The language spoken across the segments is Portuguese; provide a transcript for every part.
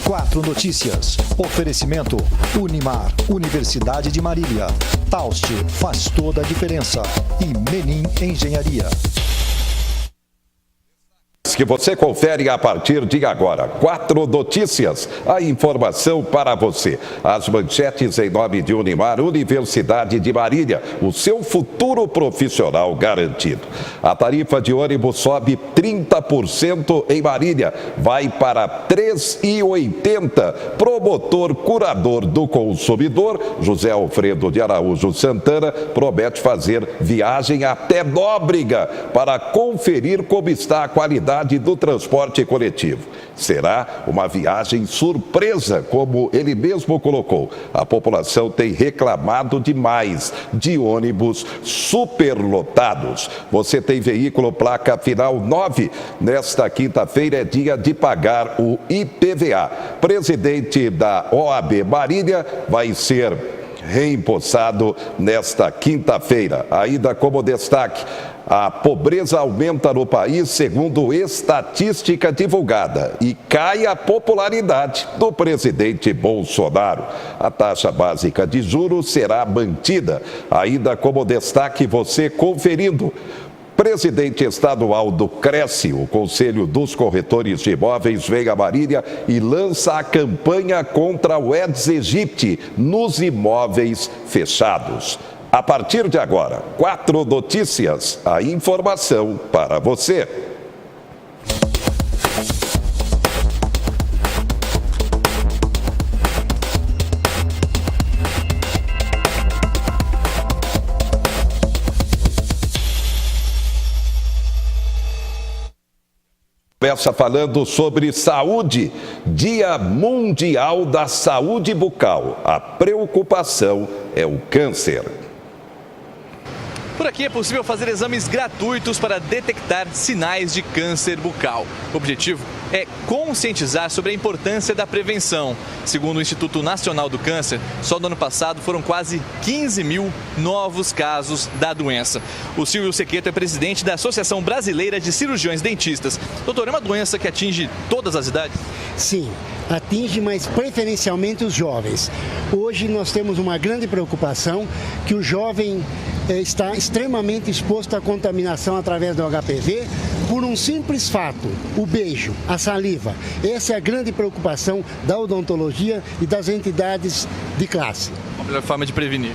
4 Notícias. Oferecimento Unimar, Universidade de Marília. Taust faz toda a diferença. E Menin Engenharia. Que você confere a partir de agora. 4 Notícias, a informação para você. As manchetes em nome de Unimar, Universidade de Marília, o seu futuro profissional garantido. A tarifa de ônibus sobe 30% em Marília, vai para R$ 3,80. Promotor curador do consumidor, José Alfredo de Araújo Santana, promete fazer viagem até Nóbrega para conferir como está a qualidade do transporte coletivo. Será uma viagem surpresa, como ele mesmo colocou. A população tem reclamado demais de ônibus superlotados. Você tem veículo placa final 9. Nesta quinta-feira é dia de pagar o IPVA. Presidente da OAB Marília vai ser reempossado nesta quinta-feira. Ainda como destaque, a pobreza aumenta no país, segundo estatística divulgada, e cai a popularidade do presidente Bolsonaro. A taxa básica de juros será mantida. Ainda como destaque, você conferindo. Presidente estadual do Cresce, o Conselho dos Corretores de Imóveis, vem a Marília e lança a campanha contra o Aedes aegypti nos imóveis fechados. A partir de agora, 4 Notícias, a informação para você. Começa falando sobre saúde, Dia Mundial da Saúde Bucal. A preocupação é o câncer. Por aqui é possível fazer exames gratuitos para detectar sinais de câncer bucal. O objetivo é conscientizar sobre a importância da prevenção. Segundo o Instituto Nacional do Câncer, só no ano passado foram quase 15 mil novos casos da doença. O Silvio Sequeto é presidente da Associação Brasileira de Cirurgiões Dentistas. Doutor, é uma doença que atinge todas as idades? Sim, atinge, mas preferencialmente os jovens. Hoje nós temos uma grande preocupação que o jovem está extremamente exposto à contaminação através do HPV por um simples fato, o beijo, a saliva. Essa é a grande preocupação da odontologia e das entidades de classe. A melhor forma de prevenir?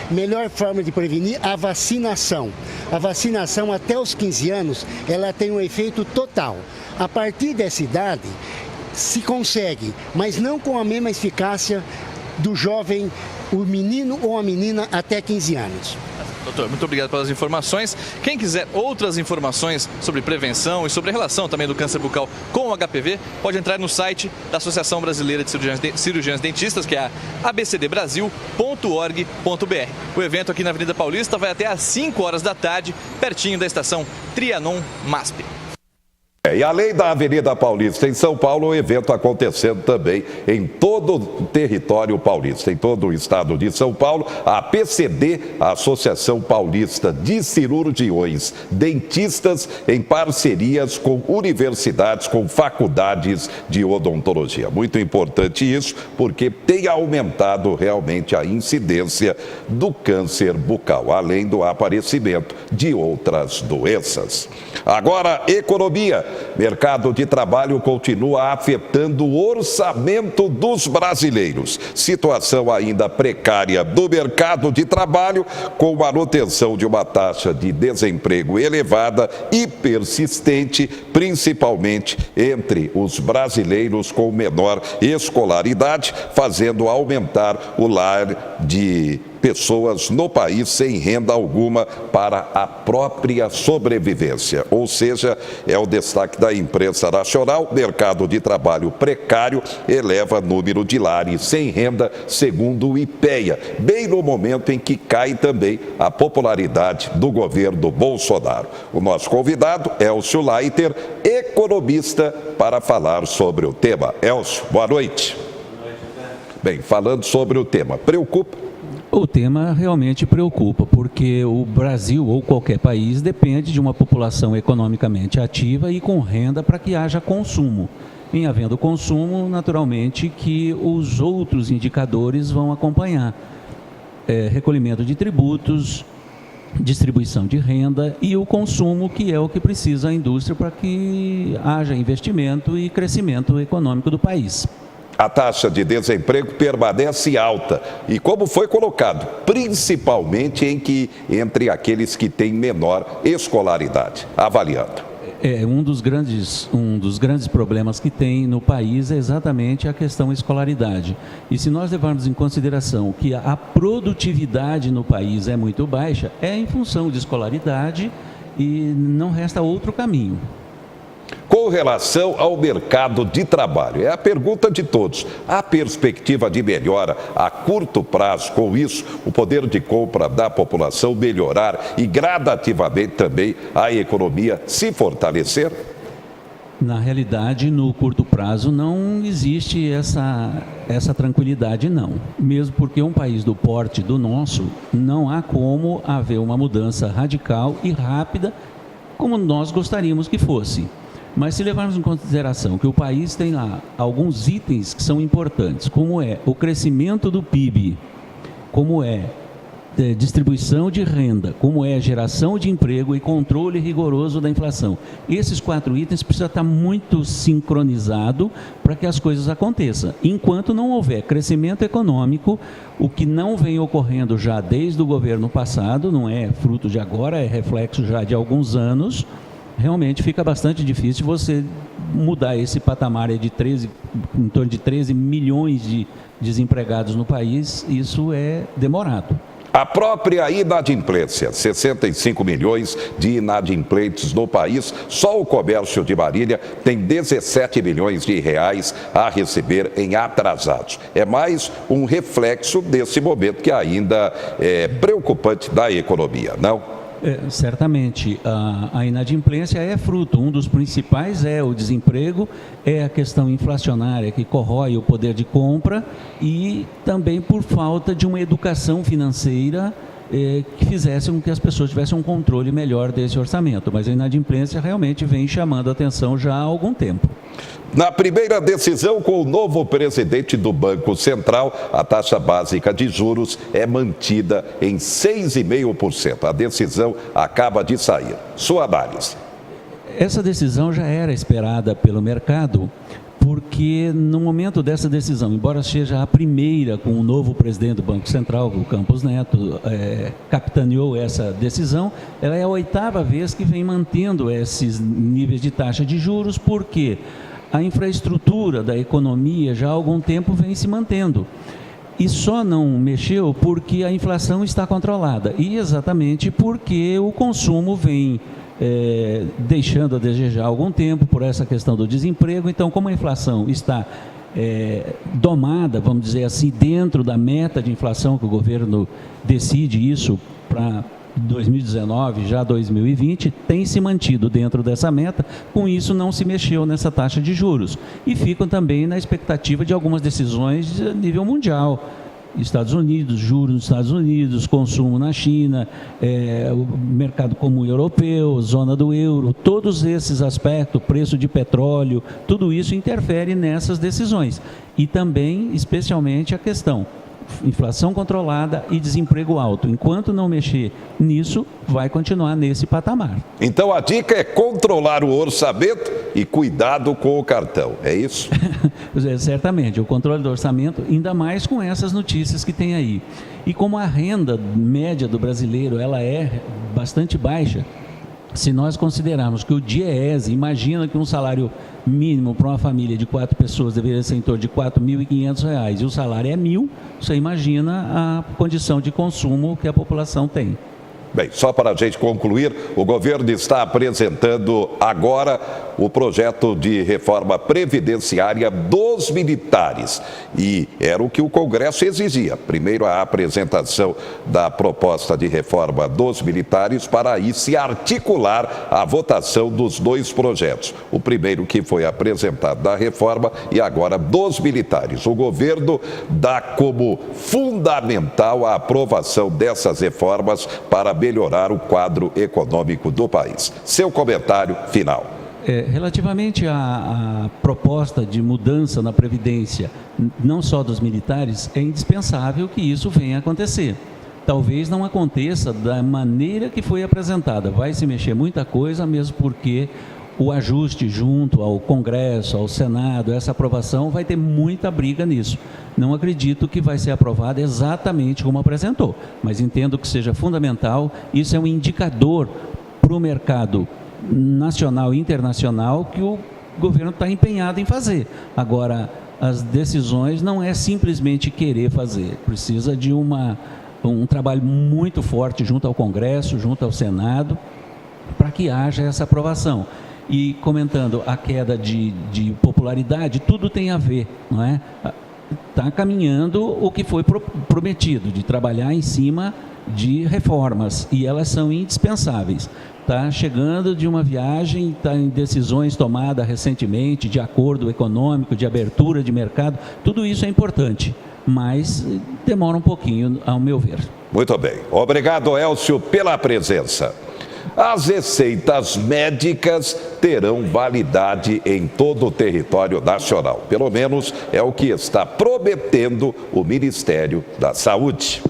Melhor forma de prevenir a vacinação. A vacinação até os 15 anos, ela tem um efeito total. A partir dessa idade, se consegue, mas não com a mesma eficácia do jovem, o menino ou a menina até 15 anos. Doutor, muito obrigado pelas informações. Quem quiser outras informações sobre prevenção e sobre a relação também do câncer bucal com o HPV, pode entrar no site da Associação Brasileira de Cirurgiões Dentistas, que é a abcdbrasil.org.br. O evento aqui na Avenida Paulista vai até às 5 horas da tarde, pertinho da estação Trianon MASP. E além da Avenida Paulista, em São Paulo, o evento acontecendo também em todo o território paulista, em todo o estado de São Paulo, a APCD, a Associação Paulista de Cirurgiões Dentistas, em parcerias com universidades, com faculdades de odontologia. Muito importante isso, porque tem aumentado realmente a incidência do câncer bucal, além do aparecimento de outras doenças. Agora, economia. Mercado de trabalho continua afetando o orçamento dos brasileiros. Situação ainda precária do mercado de trabalho, com manutenção de uma taxa de desemprego elevada e persistente, principalmente entre os brasileiros com menor escolaridade, fazendo aumentar o lar de pessoas no país sem renda alguma para a própria sobrevivência. Ou seja, é o destaque da imprensa nacional, mercado de trabalho precário eleva número de lares sem renda, segundo o IPEA, bem no momento em que cai também a popularidade do governo Bolsonaro. O nosso convidado, Elcio Leiter, economista, para falar sobre o tema. Elcio, boa noite. Bem, falando sobre o tema, preocupa? O tema realmente preocupa, porque o Brasil ou qualquer país depende de uma população economicamente ativa e com renda para que haja consumo. Em havendo consumo, naturalmente que os outros indicadores vão acompanhar. Recolhimento de tributos, distribuição de renda e o consumo, que é o que precisa a indústria para que haja investimento e crescimento econômico do país. A taxa de desemprego permanece alta e, como foi colocado, principalmente entre aqueles que têm menor escolaridade. Avaliando. Um dos grandes problemas que tem no país é exatamente a questão escolaridade. E se nós levarmos em consideração que a produtividade no país é muito baixa, é em função de escolaridade e não resta outro caminho. Com relação ao mercado de trabalho, é a pergunta de todos. Há perspectiva de melhora a curto prazo com isso, o poder de compra da população melhorar e gradativamente também a economia se fortalecer? Na realidade, no curto prazo não existe essa tranquilidade, não. Mesmo porque um país do porte do nosso, não há como haver uma mudança radical e rápida como nós gostaríamos que fosse. Mas se levarmos em consideração que o país tem lá alguns itens que são importantes, como é o crescimento do PIB, como é distribuição de renda, como é geração de emprego e controle rigoroso da inflação. Esses 4 itens precisam estar muito sincronizados para que as coisas aconteçam. Enquanto não houver crescimento econômico, o que não vem ocorrendo já desde o governo passado, não é fruto de agora, é reflexo já de alguns anos, realmente fica bastante difícil você mudar esse patamar de em torno de 13 milhões de desempregados no país. Isso é demorado. A própria inadimplência, 65 milhões de inadimplentes no país, só o comércio de Marília tem 17 milhões de reais a receber em atrasados. É mais um reflexo desse momento que ainda é preocupante da economia, não? Certamente, a inadimplência é fruto, um dos principais é o desemprego, é a questão inflacionária que corrói o poder de compra e também por falta de uma educação financeira que fizesse com que as pessoas tivessem um controle melhor desse orçamento. Mas a inadimplência realmente vem chamando a atenção já há algum tempo. Na primeira decisão com o novo presidente do Banco Central, a taxa básica de juros é mantida em 6,5%. A decisão acaba de sair. Sua análise. Essa decisão já era esperada pelo mercado, porque no momento dessa decisão, embora seja a primeira com o novo presidente do Banco Central, o Campos Neto, capitaneou essa decisão, ela é a 8ª vez que vem mantendo esses níveis de taxa de juros, porque a infraestrutura da economia já há algum tempo vem se mantendo. E só não mexeu porque a inflação está controlada. E exatamente porque o consumo vem deixando a desejar há algum tempo por essa questão do desemprego. Então, como a inflação está domada, vamos dizer assim, dentro da meta de inflação que o governo decide isso para 2019, já 2020, tem se mantido dentro dessa meta, com isso não se mexeu nessa taxa de juros. E ficam também na expectativa de algumas decisões de nível mundial. Estados Unidos, juros nos Estados Unidos, consumo na China, o mercado comum europeu, zona do euro, todos esses aspectos, preço de petróleo, tudo isso interfere nessas decisões. E também, especialmente, a questão inflação controlada e desemprego alto. Enquanto não mexer nisso, vai continuar nesse patamar. Então a dica é controlar o orçamento e cuidado com o cartão, é isso? Certamente, o controle do orçamento, ainda mais com essas notícias que tem aí. E como a renda média do brasileiro ela é bastante baixa, se nós considerarmos que o DIEESE, imagina que um salário mínimo para uma família de 4 pessoas deveria ser em torno de R$ 4.500 e o salário é R$1.000, você imagina a condição de consumo que a população tem. Bem, só para a gente concluir, o governo está apresentando agora o projeto de reforma previdenciária dos militares. E era o que o Congresso exigia. Primeiro a apresentação da proposta de reforma dos militares para aí se articular a votação dos 2 projetos. O primeiro que foi apresentado da reforma e agora dos militares. O governo dá como fundamental a aprovação dessas reformas para melhorar o quadro econômico do país. Seu comentário final. Relativamente à proposta de mudança na Previdência, não só dos militares, é indispensável que isso venha a acontecer. Talvez não aconteça da maneira que foi apresentada. Vai se mexer muita coisa, mesmo porque o ajuste junto ao Congresso, ao Senado, essa aprovação, vai ter muita briga nisso. Não acredito que vai ser aprovada exatamente como apresentou, mas entendo que seja fundamental. Isso é um indicador para o mercado nacional e internacional que o governo está empenhado em fazer. Agora, as decisões não é simplesmente querer fazer, precisa de um trabalho muito forte junto ao Congresso, junto ao Senado, para que haja essa aprovação. E comentando a queda de popularidade, tudo tem a ver, não é? Está caminhando o que foi prometido, de trabalhar em cima de reformas, e elas são indispensáveis. Está chegando de uma viagem, está em decisões tomadas recentemente, de acordo econômico, de abertura de mercado, tudo isso é importante, mas demora um pouquinho, ao meu ver. Muito bem. Obrigado, Elcio, pela presença. As receitas médicas terão validade em todo o território nacional. Pelo menos é o que está prometendo o Ministério da Saúde.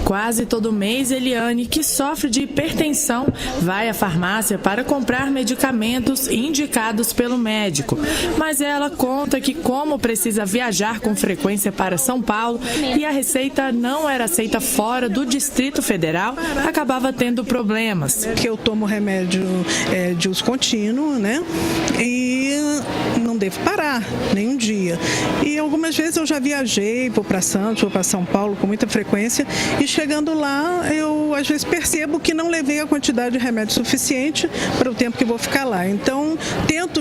Quase todo mês, Eliane, que sofre de hipertensão, vai à farmácia para comprar medicamentos indicados pelo médico. Mas ela conta que, como precisa viajar com frequência para São Paulo e a receita não era aceita fora do Distrito Federal, acabava tendo problemas. Que eu tomo remédio de uso contínuo, né? E não devo parar nenhum dia. E algumas vezes eu já viajei, vou para Santos, vou para São Paulo com muita frequência, e chegando lá, eu às vezes percebo que não levei a quantidade de remédio suficiente para o tempo que vou ficar lá. Então,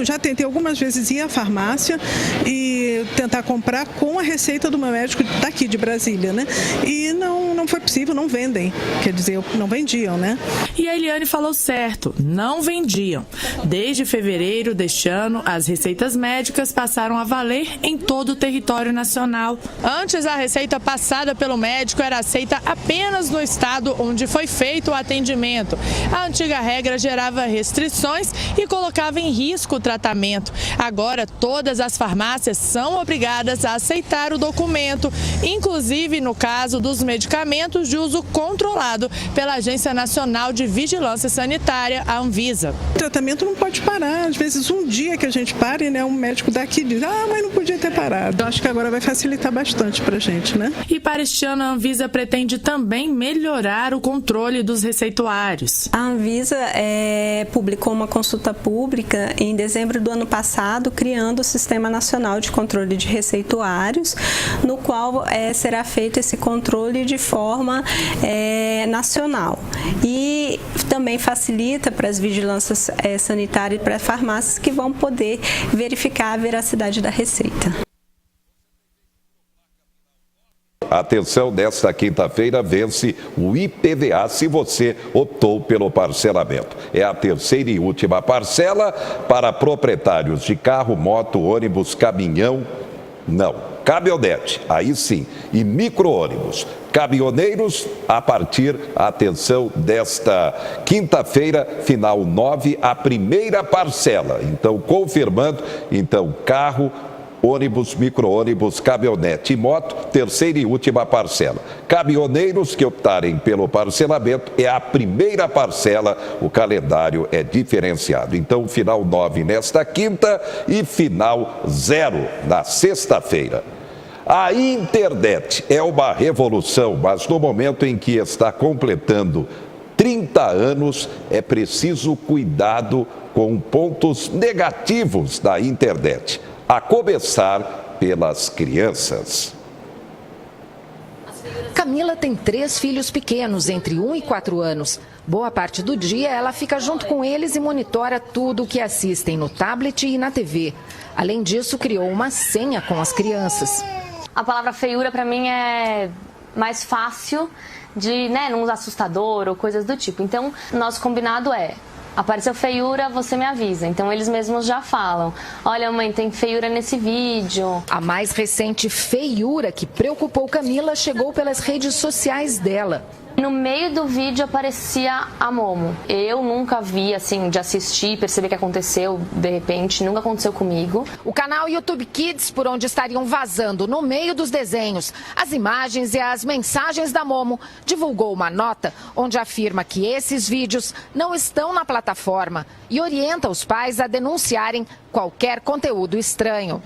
já tentei algumas vezes ir à farmácia e tentar comprar com a receita do meu médico daqui de Brasília, né? E não foi possível, não vendem. Quer dizer, não vendiam, né? E a Eliane falou certo, não vendiam. Desde fevereiro deste ano, as receitas médicas passaram a valer em todo o território nacional. Antes, a receita passada pelo médico era aceita apenas no estado onde foi feito o atendimento. A antiga regra gerava restrições e colocava em risco o tratamento. Agora, todas as farmácias são obrigadas a aceitar o documento, inclusive no caso dos medicamentos de uso controlado pela Agência Nacional de Vigilância Sanitária, a Anvisa. O tratamento não pode parar. Às vezes, um dia que a gente pare, né, um médico daqui diz, mas não podia ter parado. Eu acho que agora vai facilitar bastante para a gente, né? E para este ano, a Anvisa pretende também melhorar o controle dos receituários. A Anvisa publicou uma consulta pública em dezembro do ano passado, criando o Sistema Nacional de Controle de Receituários, no qual será feito esse controle de forma nacional. E também facilita para as vigilâncias sanitárias e para farmácias que vão poder verificar a veracidade da receita. Atenção, nesta quinta-feira vence o IPVA se você optou pelo parcelamento. É a terceira e última parcela para proprietários de carro, moto, ônibus, caminhão, caminhonete, aí sim, e micro-ônibus. Caminhoneiros, a partir, atenção, desta quinta-feira, final 9, a primeira parcela. Então, confirmando, carro, ônibus, micro-ônibus, caminhonete e moto, terceira e última parcela. Caminhoneiros que optarem pelo parcelamento é a primeira parcela, o calendário é diferenciado. Então, final 9 nesta quinta e final 0 na sexta-feira. A internet é uma revolução, mas no momento em que está completando 30 anos, é preciso cuidado com pontos negativos da internet, a começar pelas crianças. Camila tem 3 filhos pequenos, entre 1 e 4 anos. Boa parte do dia ela fica junto com eles e monitora tudo o que assistem no tablet e na TV. Além disso, criou uma senha com as crianças. A palavra feiura para mim é mais fácil de, não usar assustador ou coisas do tipo. Então, nosso combinado apareceu feiura, você me avisa. Então, eles mesmos já falam, olha mãe, tem feiura nesse vídeo. A mais recente feiura que preocupou Camila chegou pelas redes sociais dela. No meio do vídeo aparecia a Momo. Eu nunca vi, assim, de assistir, perceber que aconteceu de repente, nunca aconteceu comigo. O canal YouTube Kids, por onde estariam vazando no meio dos desenhos as imagens e as mensagens da Momo, divulgou uma nota onde afirma que esses vídeos não estão na plataforma e orienta os pais a denunciarem qualquer conteúdo estranho.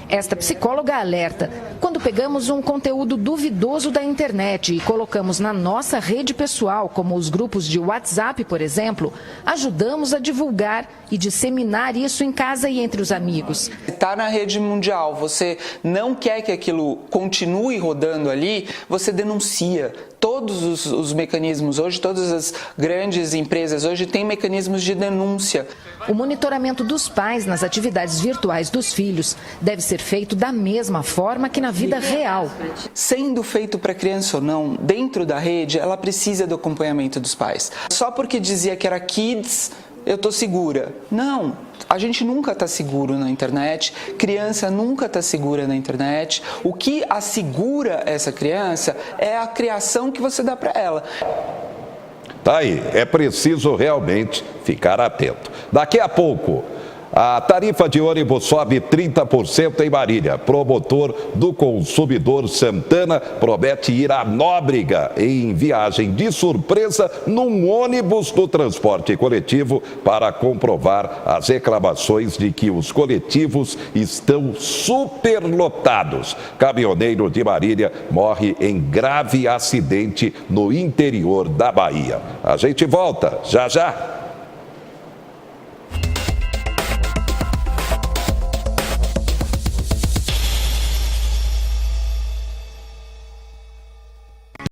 Esta psicóloga alerta: quando pegamos um conteúdo duvidoso da internet e colocamos na nossa rede pessoal, como os grupos de WhatsApp, por exemplo, ajudamos a divulgar e disseminar isso em casa e entre os amigos. Está na rede mundial, você não quer que aquilo continue rodando ali, você denuncia. Todos os mecanismos hoje, todas as grandes empresas hoje têm mecanismos de denúncia. O monitoramento dos pais nas atividades virtuais dos filhos deve ser feito da mesma forma que na vida real. Sendo feito para criança ou não, dentro da rede, ela precisa do acompanhamento dos pais. Só porque dizia que era kids, eu estou segura. Não, a gente nunca está seguro na internet, criança nunca está segura na internet. O que assegura essa criança é a criação que você dá para ela. Tá aí, é preciso realmente ficar atento. Daqui a pouco, a tarifa de ônibus sobe 30% em Marília. Promotor do consumidor Santana promete ir à Nóbrega em viagem de surpresa num ônibus do transporte coletivo para comprovar as reclamações de que os coletivos estão superlotados. Caminhoneiro de Marília morre em grave acidente no interior da Bahia. A gente volta já já.